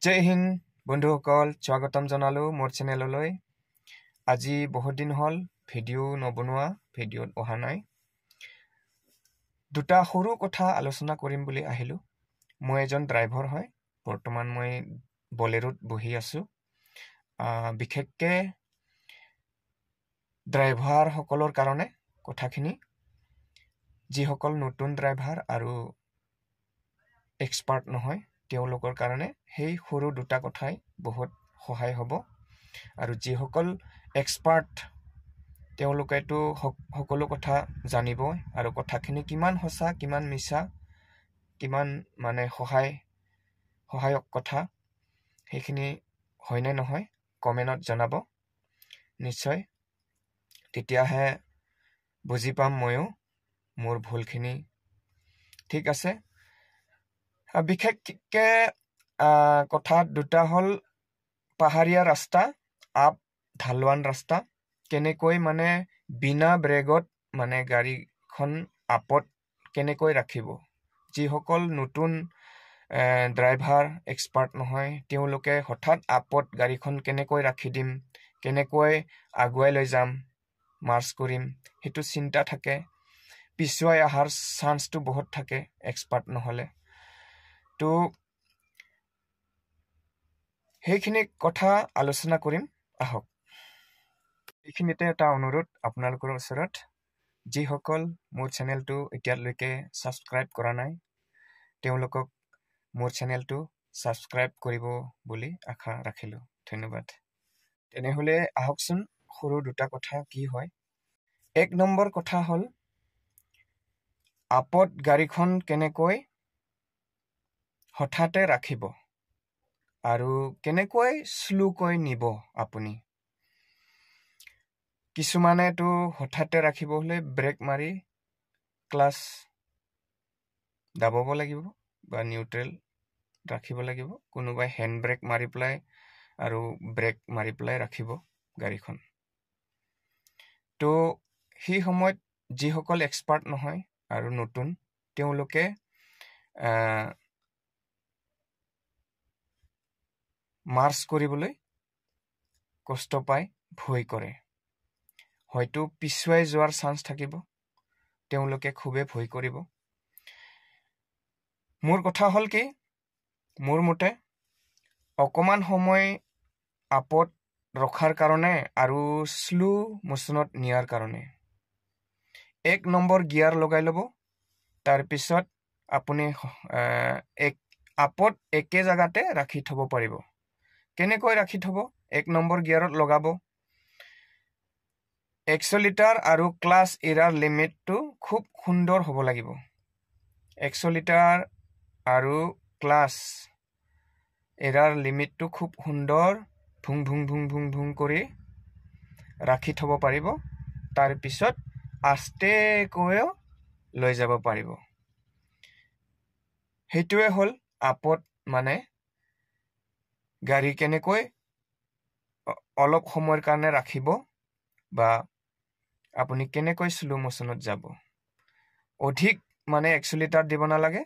জয় হিন্দ বন্ধুসকল, স্বাগতম জনালো মোৰ চেনেললৈ। আজি বহুত দিন হ'ল ভিডিঅ' নবনোৱা, ভিডিঅ'ত অহা নাই। দুটা সৰু কথা আলোচনা কৰিম বুলি আহিলোঁ। মই এজন ড্ৰাইভাৰ হয়। বৰ্তমান মই বলেৰোত বহি আছোঁ। বিশেষকৈ ড্ৰাইভাৰসকলৰ কাৰণে কথাখিনি, যিসকল নতুন ড্ৰাইভাৰ আৰু এক্সপাৰ্ট নহয় তেওঁলোকৰ কাৰণে সেই সৰু দুটা কথাই বহুত সহায় হ'ব। আৰু যিসকল এক্সপাৰ্ট তেওঁলোকেতো সকলো কথা জানিব, আৰু কথাখিনি কিমান সঁচা কিমান মিছা, কিমান মানে সহায়ক কথা, সেইখিনি হয়নে নহয় কমেণ্টত জনাব নিশ্চয়। তেতিয়াহে বুজি পাম ময়ো মোৰ ভুলখিনি। ঠিক আছে। বিশেষকৈ কথা দুটা হ'ল পাহাৰীয়া ৰাস্তা, আপ ঢালুৱান ৰাস্তা, কেনেকৈ মানে বিনা ব্ৰেকত মানে গাড়ীখন আপত কেনেকৈ ৰাখিব। যিসকল নতুন ড্ৰাইভাৰ এক্সপাৰ্ট নহয় তেওঁলোকে হঠাৎ আপত গাড়ীখন কেনেকৈ ৰাখি দিম, কেনেকৈ আগুৱাই লৈ যাম, মাৰ্চ কৰিম, সেইটো চিন্তা থাকে। পিছুৱাই অহাৰ চান্সটো বহুত থাকে এক্সপাৰ্ট নহ'লে। তো সেইখিনি কথা আলোচনা কৰিম আহক। এইখিনিতে এটা অনুৰোধ আপোনালোকৰ ওচৰত, যিসকল মোৰ চেনেলটো এতিয়ালৈকে ছাবস্ক্ৰাইব কৰা নাই তেওঁলোকক মোৰ চেনেলটো ছাবস্ক্ৰাইব কৰিব বুলি আশা ৰাখিলোঁ। ধন্যবাদ। তেনেহ'লে আহকচোন সৰু দুটা কথা কি হয়। 1 নম্বৰ কথা হ'ল আপত গাড়ীখন কেনেকৈ হঠাতে ৰাখিব আৰু কেনেকৈ শ্লোকৈ নিব আপুনি। কিছুমানেতো হঠাতে ৰাখিব হ'লে ব্ৰেক মাৰি ক্লাছ দাবাব লাগিব বা নিউট্ৰেল ৰাখিব লাগিব। কোনোবাই হেণ্ড ব্ৰেক মাৰি পেলাই আৰু ব্ৰেক মাৰি পেলাই ৰাখিব গাড়ীখন। তো সেই সময়ত যিসকল এক্সপাৰ্ট নহয় আৰু নতুন তেওঁলোকে মাৰ্চ কৰিবলৈ কষ্ট পায়, ভয় কৰে, হয়তো পিছুৱাই যোৱাৰ চান্স থাকিব, তেওঁলোকে খুবেই ভয় কৰিব। মোৰ কথা হ'ল কি, মোৰ মতে অকণমান সময় আপত ৰখাৰ কাৰণে আৰু শ্লো মোচনত নিয়াৰ কাৰণে 1 নম্বৰ গিয়াৰ লগাই ল'ব। তাৰপিছত আপুনি আপত একে জেগাতে ৰাখি থ'ব পাৰিব। কেনেকৈ ৰাখি থ'ব? 1 নম্বৰ গিয়াৰত লগাব। এক্সেলেৰেটৰ আৰু ক্লাছ এৰাৰ লিমিটটো খুব সুন্দৰ হ'ব লাগিব। এক্সেলেৰেটৰ আৰু ক্লাছ এৰাৰ লিমিটটো খুব সুন্দৰ ভুং ভুং ভুং ভুং ভুং কৰি ৰাখি থ'ব পাৰিব। তাৰপিছত আস্তেকৈও লৈ যাব পাৰিব। সেইটোৱে হ'ল আপত মানে গাড়ী কেনেকৈ অলপ সময়ৰ কাৰণে ৰাখিব বা আপুনি কেনেকৈ শ্লো মোচনত যাব। অধিক মানে এক্সেলেৰেটৰ দিব নালাগে।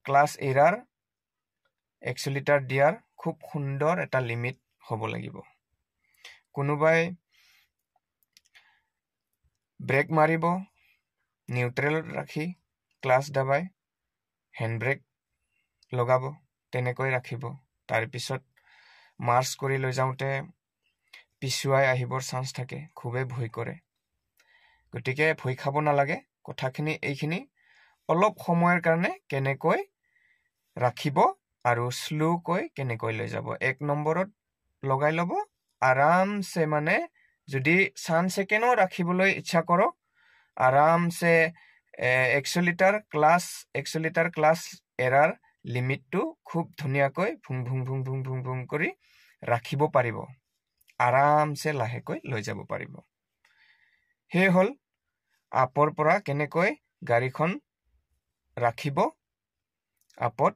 ক্লাছ এৰাৰ এক্সেলেৰেটৰ দিয়াৰ খুব সুন্দৰ এটা লিমিট হ'ব লাগিব। কোনোবাই ব্ৰেক মাৰিব, নিউট্ৰেল ৰাখি ক্লাছ দাবাই হেণ্ড ব্ৰেক লগাব, তেনেকৈ ৰাখিব। তাৰপিছত মাৰ্চ কৰি লৈ যাওঁতে পিছুৱাই আহিবৰ চান্স থাকে, খুবেই ভয় কৰে। গতিকে ভয় খাব নালাগে। কথাখিনি এইখিনি, অলপ সময়ৰ কাৰণে কেনেকৈ ৰাখিব আৰু শ্লোকৈ কেনেকৈ লৈ যাব। 1 নম্বৰত লগাই ল'ব আৰামছে, মানে যদি চান ছেকেণ্ডো ৰাখিবলৈ ইচ্ছা কৰক, আৰামছে এক্সেলেৰেটৰ ক্লাছ এৰাৰ লিমিটটো খুব ধুনীয়াকৈ ভুং ভুং ভুং ভুং ভুং ভুং কৰি ৰাখিব পাৰিব। আৰামছে লাহেকৈ লৈ যাব পাৰিব। সেই হ'ল আপৰ পৰা কেনেকৈ গাড়ীখন ৰাখিব আপত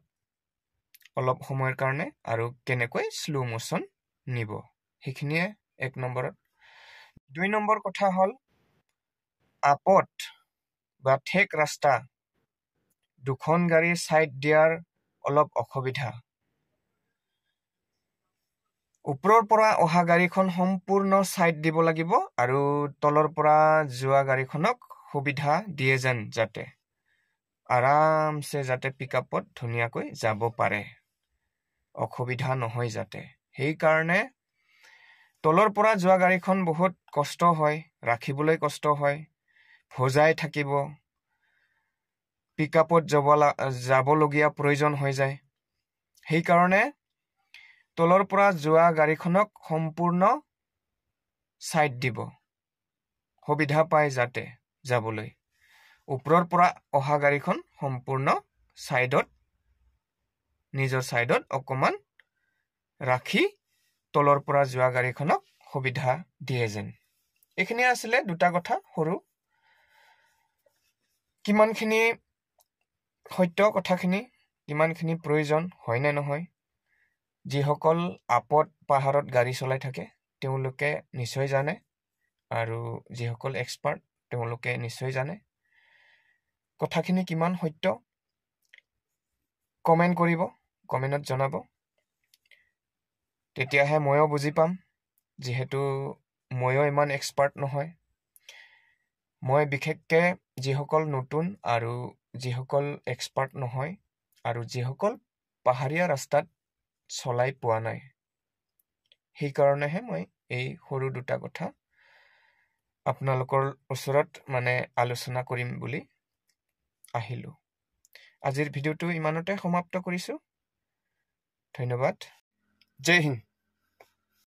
অলপ সময়ৰ কাৰণে আৰু কেনেকৈ শ্লো মোচন নিব। সেইখিনিয়ে 1 নম্বৰত। 2 নম্বৰ কথা হ'ল আপত বা ঠেক ৰাস্তা দুখন গাড়ী ছাইড দিয়াৰ অলপ অসুবিধা। ওপৰৰ পৰা অহা গাড়ীখন সম্পূৰ্ণ সাইড দিব লাগিব আৰু তলৰ পৰা যোৱা গাড়ীখনক সুবিধা দিয়ে যেন যাতে আৰামছে যাতে পিকআপত ধুনীয়াকৈ যাব পাৰে অসুবিধা নহয় যাতে সেই কাৰণে তলৰ পৰা যোৱা গাড়ীখন বহুত কষ্ট হয় ৰাখিবলৈ কষ্ট হয় ভজাই থাকিব পিকআপত যাবলগীয়া প্ৰয়োজন হৈ যায় সেই কাৰণে তলৰ পৰা যোৱা গাড়ীখনক সম্পূৰ্ণ সাইড দিব সুবিধা পায় যাতে যাবলৈ ওপৰৰ পৰা অহা গাড়ীখন সম্পূৰ্ণ সাইডত নিজৰ সাইডত অকমান ৰাখি তলৰ পৰা যোৱা গাড়ীখনক সুবিধা দিয়ে যেন এখিনি আছিল দুটা কথা সৰু কিমানখিনি সত্য কথাখিনি কিমানখিনি প্ৰয়োজন হয় নে নহয় যিসকল আপত পাহাৰত গাড়ী চলাই থাকে তেওঁলোকে নিশ্চয় জানে আৰু যিসকল এক্সপাৰ্ট তেওঁলোকে নিশ্চয় জানে কথাখিনি কিমান সত্য কমেন্ট কৰিব কমেন্টত জনাব তেতিয়াহে ময়ো বুজি পাম যেহেতু ময়ো ইমান এক্সপাৰ্ট নহয় মই বিশেষকৈ যিসকল নতুন আৰু যিসকল এক্সপাৰ্ট নহয় আৰু যিসকল পাহাৰীয়া ৰাস্তাত চলাই পোৱা নাই সেই কাৰণেহে মই এই সৰু দুটা কথা আপোনালোকৰ ওচৰত মানে আলোচনা কৰিম বুলি আহিলো আজিৰ ভিডিওটো ইমানতে সমাপ্ত কৰিছো ধন্যবাদ জয় হিন্দ